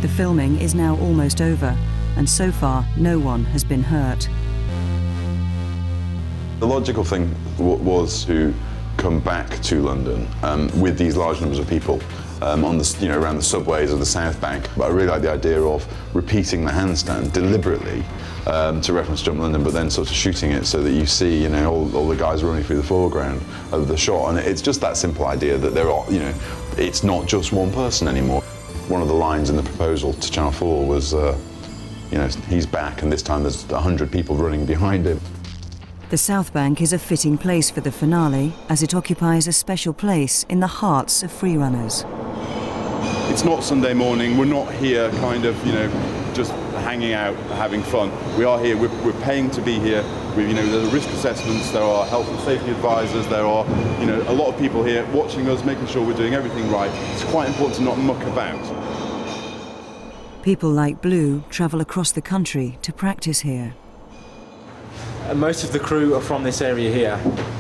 The filming is now almost over, and so far no one has been hurt. The logical thing was to come back to London with these large numbers of people on the, around the subways of the South Bank. But I really like the idea of repeating the handstand deliberately to reference Jump London, but then sort of shooting it so that you see, all the guys running through the foreground of the shot. And it's just that simple idea that there are, it's not just one person anymore. One of the lines in the proposal to Channel 4 was, he's back, and this time there's 100 people running behind him. The South Bank is a fitting place for the finale, as it occupies a special place in the hearts of freerunners. It's not Sunday morning, we're not here kind of, just hanging out, having fun. We are here, we're paying to be here. There are risk assessments, there are health and safety advisors, there are, a lot of people here watching us, making sure we're doing everything right. It's quite important to not muck about. People like Blue travel across the country to practice here. Most of the crew are from this area here,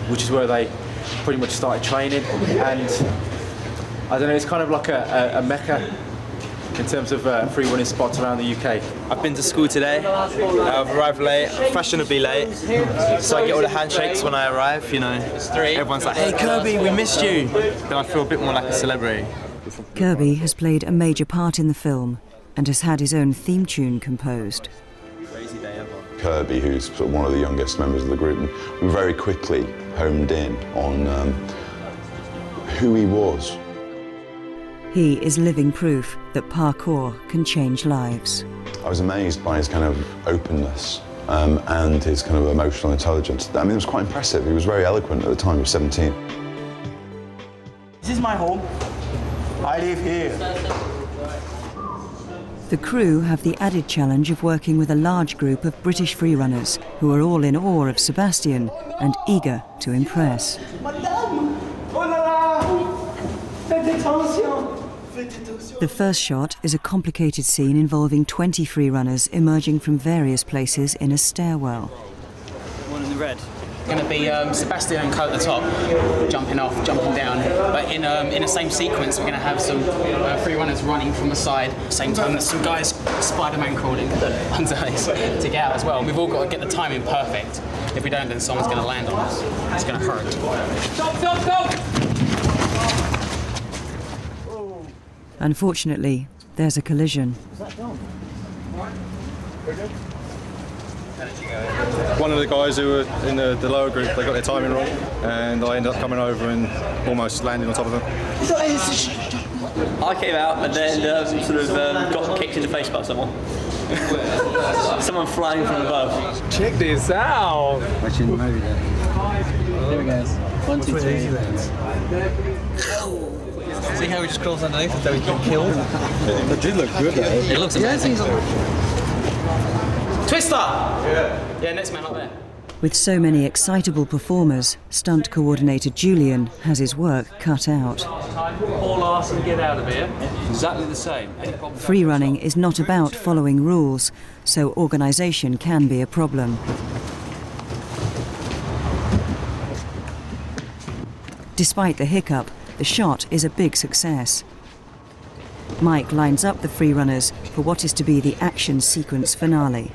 which is where they pretty much started training, and I don't know, it's kind of like a mecca in terms of free running spots around the UK. I've been to school today, I've arrived late, fashionably late, so I get all the handshakes when I arrive, Everyone's like, hey Kirby, we missed you. Then I feel a bit more like a celebrity. Kirby has played a major part in the film and has had his own theme tune composed. Kirby, who's sort of one of the youngest members of the group, and we very quickly homed in on who he was. He is living proof that parkour can change lives. I was amazed by his kind of openness and his kind of emotional intelligence. I mean, it was quite impressive. He was very eloquent at the time, he was 17. This is my home. I live here. The crew have the added challenge of working with a large group of British freerunners who are all in awe of Sebastien and eager to impress. The first shot is a complicated scene involving 20 freerunners emerging from various places in a stairwell. One in the red. Going to be Sebastien and Co at the top, jumping off, jumping down. But in the same sequence, we're going to have some free runners running from the side. Same time, there's some guys Spider-Man crawling underneath to get out as well. We've all got to get the timing perfect. If we don't, then someone's going to land on us. It's going to hurt. Stop! Stop! Stop! Unfortunately, there's a collision. One of the guys who were in the lower group, they got their timing wrong, and I ended up coming over and almost landing on top of them. I came out and then got kicked in the face by someone. Someone flying from above. Check this out! Watching the movie there. There we go. 1, 2, 3. See how he just crawls underneath as though he's been killed? It did look good though. It looks amazing. Twister! Yeah, next man up there. With so many excitable performers, stunt coordinator Julian has his work cut out. All arse and get out of here. Exactly the same. Free running is not about following rules, so organisation can be a problem. Despite the hiccup, the shot is a big success. Mike lines up the free runners for what is to be the action sequence finale.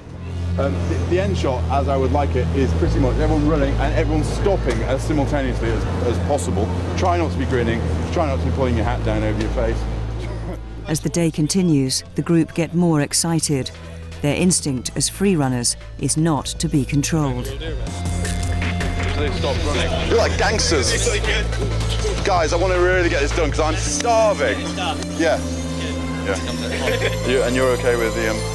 The end shot, as I would like it, is pretty much everyone running and everyone stopping as simultaneously as possible. Try not to be grinning, try not to be pulling your hat down over your face. As the day continues, the group get more excited. Their instinct as free runners is not to be controlled. Stop running. You're like gangsters. Guys, I want to really get this done because I'm starving. Yeah. Yeah. And you're okay with the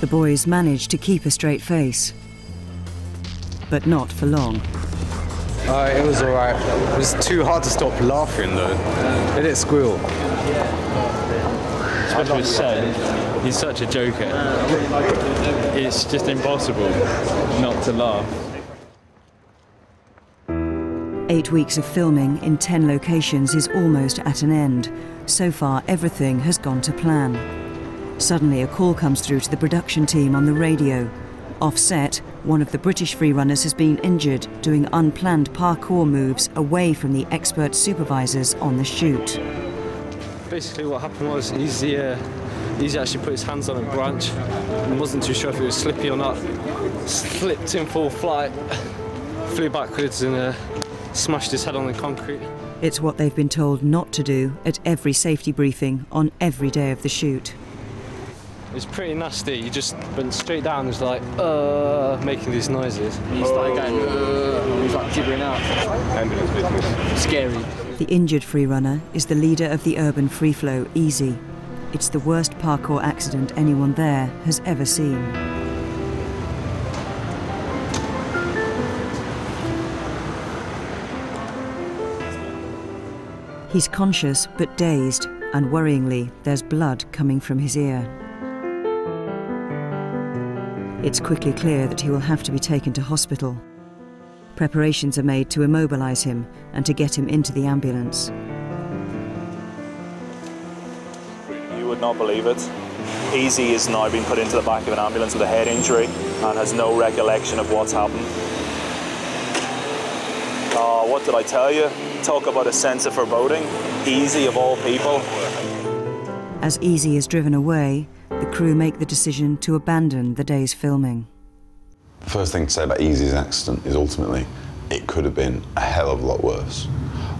The boys manage to keep a straight face, but not for long. It was alright. It was too hard to stop laughing though. It did squeal. Especially with Seb, he's such a joker. It's just impossible not to laugh. 8 weeks of filming in 10 locations is almost at an end. So far, everything has gone to plan. Suddenly, a call comes through to the production team on the radio. Offset, one of the British freerunners has been injured doing unplanned parkour moves away from the expert supervisors on the chute. Basically what happened was Easy actually put his hands on a branch and wasn't too sure if it was slippy or not. Slipped in full flight, flew backwards and smashed his head on the concrete. It's what they've been told not to do at every safety briefing on every day of the shoot. It's pretty nasty. You just went straight down and was like, making these noises. And he started going, and he was like gibbering out. Ambulance business. Scary. The injured freerunner is the leader of the urban free flow, Easy. It's the worst parkour accident anyone there has ever seen. He's conscious but dazed, and worryingly, there's blood coming from his ear. It's quickly clear that he will have to be taken to hospital. Preparations are made to immobilise him and to get him into the ambulance. You would not believe it. Easy is now being put into the back of an ambulance with a head injury and has no recollection of what's happened. What did I tell you? Talk about a sense of foreboding. Easy of all people. As Easy is driven away, the crew make the decision to abandon the day's filming. The first thing to say about Easy's accident is ultimately it could have been a hell of a lot worse,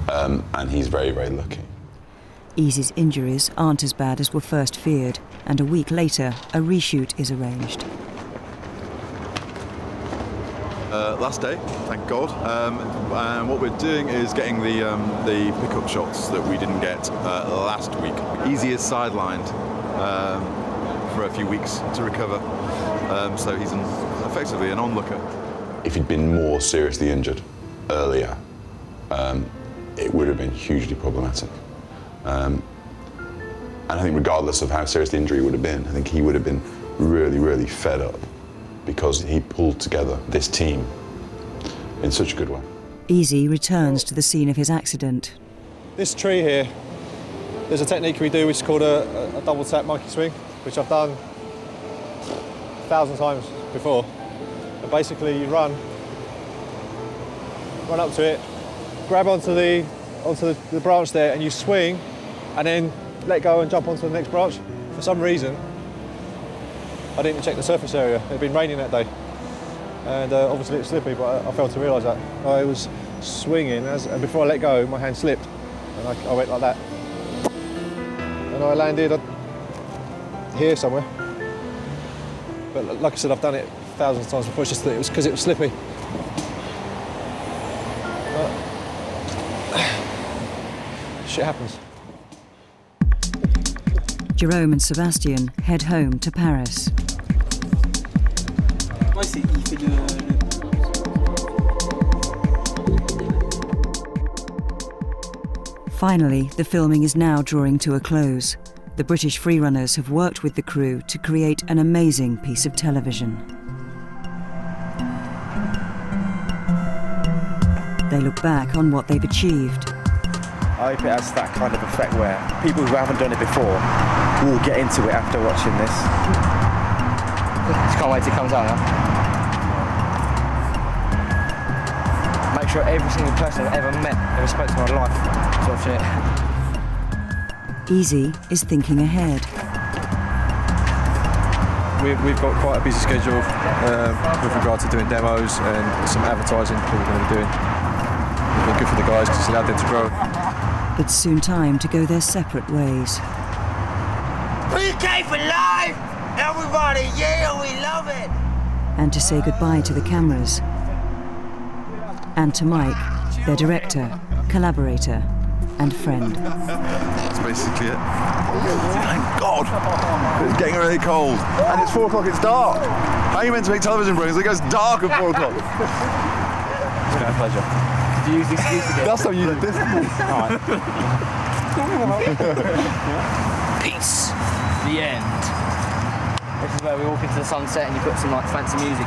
and he's very, very lucky. Easy's injuries aren't as bad as were first feared, and a week later, a reshoot is arranged. Last day, thank God, and what we're doing is getting the pickup shots that we didn't get last week. Easy is sidelined for a few weeks to recover, so he's effectively an onlooker. If he'd been more seriously injured earlier, it would have been hugely problematic. And I think regardless of how serious the injury would have been, I think he would have been really, really fed up because he pulled together this team in such a good way. Easy returns to the scene of his accident. This tree here, there's a technique we do which is called a double tap monkey swing, which I've done 1,000 times before. And basically you run up to it, grab onto the branch there, and you swing and then let go and jump onto the next branch. For some reason, I didn't check the surface area. It had been raining that day, and obviously it was slippy, but I failed to realise that. I was swinging, and before I let go, my hand slipped, and I went like that. And I landed here somewhere. But like I said, I've done it thousands of times before, it's just that it was because it was slippy. But shit happens. Jerome and Sebastien head home to Paris. Finally, the filming is now drawing to a close. The British freerunners have worked with the crew to create an amazing piece of television. They look back on what they've achieved. I hope it has that kind of effect where people who haven't done it before will get into it after watching this. Just can't wait till it comes out now. Make sure every single person I've ever met in respect to my life is watching it. Easy is thinking ahead. We've got quite a busy schedule with regard to doing demos and some advertising that we're going to be doing. It's been good for the guys because it's allowed them to grow. It's soon time to go their separate ways. PK for life! Everybody, yeah, we love it! And to say goodbye to the cameras. And to Mike, their director, collaborator, and friend. That's basically it. Thank God! It's getting really cold. And it's 4 o'clock, it's dark. How are you meant to make television programs? It goes dark at 4 o'clock. It's been a pleasure. Did you use the excuse again? Last time you did this. Alright. Peace. The end. This is where we walk into the sunset and you put some like fancy music.